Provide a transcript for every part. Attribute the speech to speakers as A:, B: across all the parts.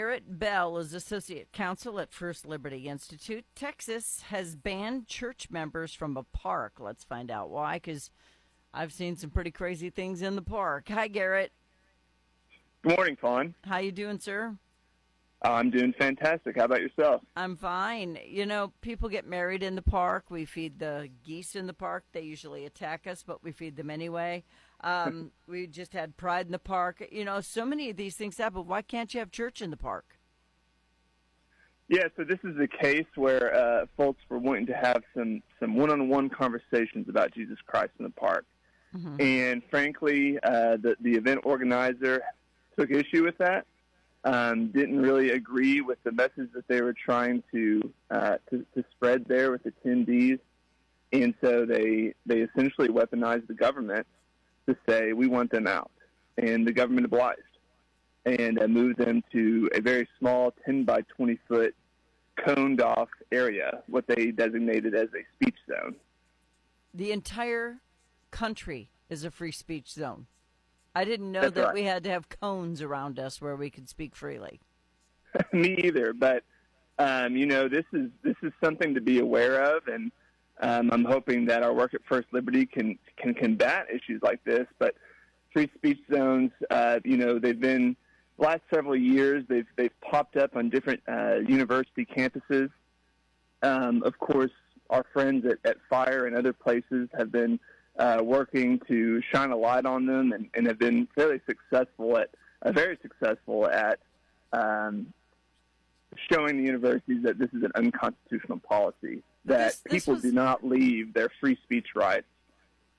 A: Garrett Bell is associate counsel at First Liberty Institute. Texas has banned church members from a park. Let's find out why, because I've seen some pretty crazy things in the park. Hi, Garrett.
B: Good morning, Fawn.
A: How you doing, sir?
B: I'm doing fantastic. How about yourself?
A: I'm fine. You know, people get married in the park. We feed the geese in the park. They usually attack us, but we feed them anyway. We just had Pride in the park. You know, so many of these things happen. Why can't you have church in the park?
B: Yeah, so this is a case where folks were wanting to have some one-on-one conversations about Jesus Christ in the park. Mm-hmm. And frankly, the event organizer took issue with that. Didn't really agree with the message that they were trying to spread there with attendees, and so they essentially weaponized the government to say we want them out, and the government obliged and moved them to a very small 10 by 20 foot coned off area, what they designated as a speech zone.
A: The entire country is a free speech zone. I didn't know
B: That's
A: that
B: right.
A: we had to have cones around us where we could speak freely.
B: Me either, but you know, this is something to be aware of, and I'm hoping that our work at First Liberty can combat issues like this. But free speech zones, you know, they've been the last several years. They've popped up on different university campuses. Of course, our friends at Fire and other places have been working to shine a light on them, and have been very successful at showing the universities that this is an unconstitutional policy, that people do not leave their free speech rights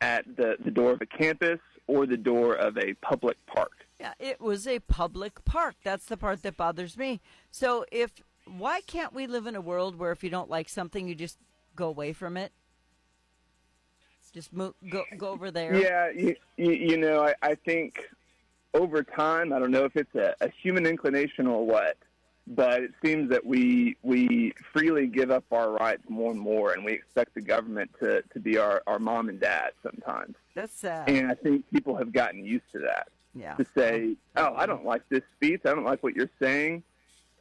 B: at the door of a campus or the door of a public park.
A: Yeah, it was a public park. That's the part that bothers me. So why can't we live in a world where if you don't like something, you just go away from it? Just go over there.
B: Yeah, you know, I think over time, I don't know if it's a human inclination or what, but it seems that we freely give up our rights more and more, and we expect the government to be our mom and dad sometimes.
A: That's sad.
B: And I think people have gotten used to that.
A: Yeah.
B: To say, oh, I don't like this speech, I don't like what you're saying,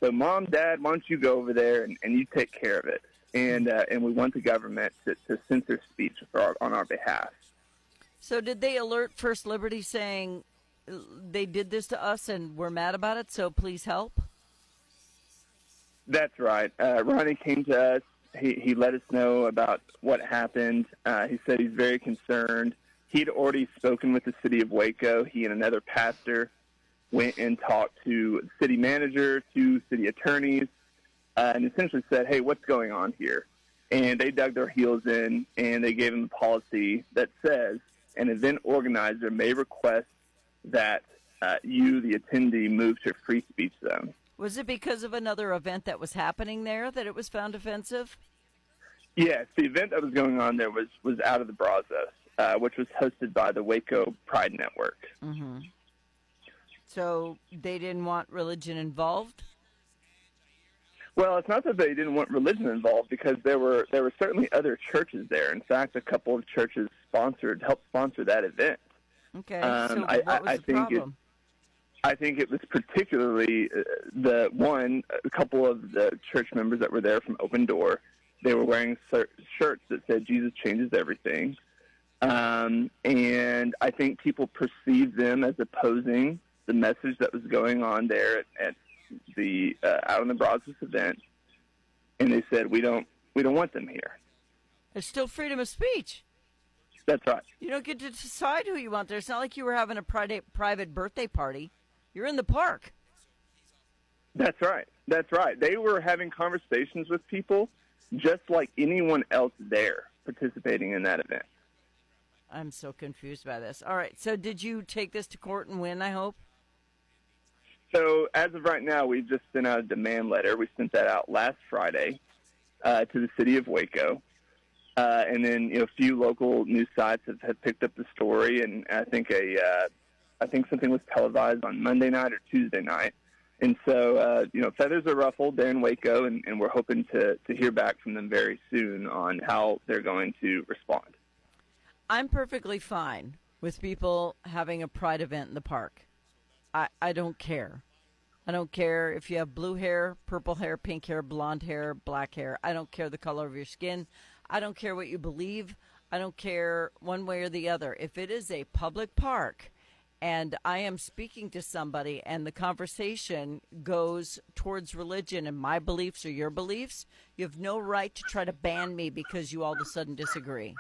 B: so Mom, Dad, why don't you go over there and you take care of it? And we want the government to censor speech on our behalf.
A: So did they alert First Liberty saying they did this to us and we're mad about it, so please help?
B: That's right. Ronnie came to us. He let us know about what happened. He said he's very concerned. He'd already spoken with the city of Waco. He and another pastor went and talked to the city manager, to city attorneys, and essentially said, hey, what's going on here? And they dug their heels in, and they gave them a policy that says an event organizer may request that you, the attendee, move to a free speech zone.
A: Was it because of another event that was happening there that it was found offensive?
B: Yes, the event that was going on there was out of the Brazos, which was hosted by the Waco Pride Network.
A: Mm-hmm. So they didn't want religion involved?
B: Well, it's not that they didn't want religion involved, because there were certainly other churches there. In fact, a couple of churches helped sponsor that event.
A: Okay, so what was the problem?
B: I think it was particularly a couple of the church members that were there from Open Door. They were wearing shirts that said Jesus changes everything. And I think people perceived them as opposing the message that was going on there at the out on the Brazos event, and they said we don't want them here.
A: There's still freedom of speech.
B: That's right.
A: You don't get to decide who you want there. It's not like you were having a private birthday party. You're in the park.
B: That's right. That's right. They were having conversations with people just like anyone else there participating in that event.
A: I'm so confused by this. All right, so did you take this to court and win, I hope?
B: So as of right now, we've just sent out a demand letter. We sent that out last Friday to the city of Waco. And then, a few local news sites have picked up the story, and I think something was televised on Monday night or Tuesday night. And so, feathers are ruffled there in Waco, and we're hoping to hear back from them very soon on how they're going to respond.
A: I'm perfectly fine with people having a pride event in the park. I don't care. I don't care if you have blue hair, purple hair, pink hair, blonde hair, black hair. I don't care the color of your skin. I don't care what you believe. I don't care one way or the other. If it is a public park and I am speaking to somebody and the conversation goes towards religion and my beliefs or your beliefs, you have no right to try to ban me because you all of a sudden disagree.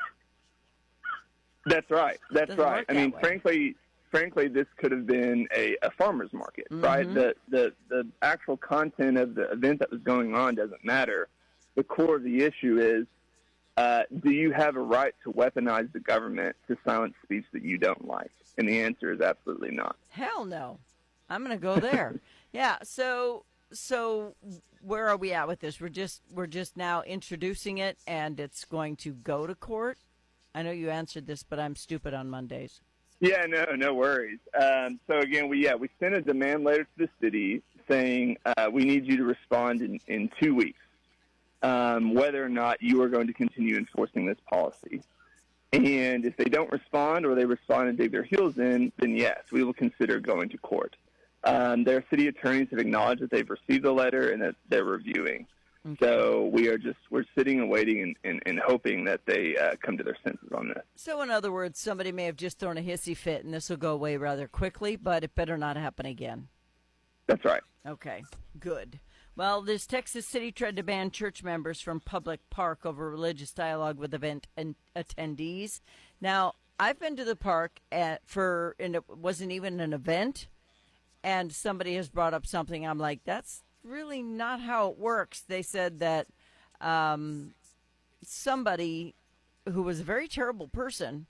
B: That's right. That's
A: Doesn't
B: right.
A: work
B: I
A: that
B: mean,
A: way.
B: frankly, this could have been a farmer's market, right? The actual content of the event that was going on doesn't matter. The core of the issue is, do you have a right to weaponize the government to silence speech that you don't like? And the answer is absolutely not.
A: Hell no. I'm going to go there. Yeah. So where are we at with this? We're just now introducing it, and it's going to go to court. I know you answered this, but I'm stupid on Mondays.
B: Yeah, no worries. So again, we sent a demand letter to the city saying we need you to respond in 2 weeks, whether or not you are going to continue enforcing this policy. And if they don't respond, or they respond and dig their heels in, then yes, we will consider going to court. Their city attorneys have acknowledged that they've received the letter and that they're reviewing. Okay. So we're sitting and waiting and hoping that they come to their senses on this.
A: So in other words, somebody may have just thrown a hissy fit, and this will go away rather quickly, but it better not happen again.
B: That's right.
A: Okay, good. Well, this Texas city tried to ban church members from public park over religious dialogue with event attendees. Now, I've been to the park and it wasn't even an event, and somebody has brought up something. I'm like, that's really not how it works. They said that somebody who was a very terrible person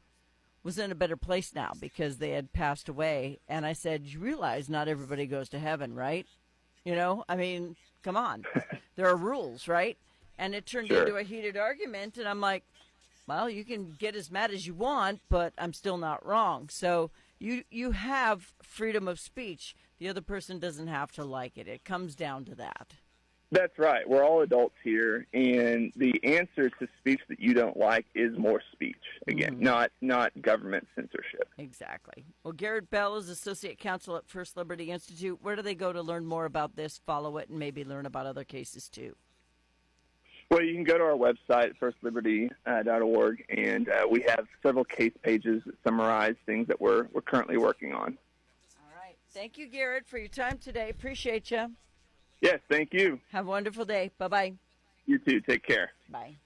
A: was in a better place now because they had passed away. And I said, you realize not everybody goes to heaven, right? You know, I mean, come on. There are rules, right? And it turned into a heated argument, and I'm like, well, you can get as mad as you want, but I'm still not wrong. So you have freedom of speech. The other person doesn't have to like it. It comes down to that.
B: That's right. We're all adults here, and the answer to speech that you don't like is more speech. Again, not government censorship.
A: Exactly. Well, Garrett Bell is Associate Counsel at First Liberty Institute. Where do they go to learn more about this, follow it, and maybe learn about other cases too?
B: Well, you can go to our website, firstliberty.org, and we have several case pages that summarize things that we're currently working on.
A: All right. Thank you, Garrett, for your time today. Appreciate you.
B: Yes, thank you.
A: Have a wonderful day. Bye-bye.
B: You too. Take care.
A: Bye.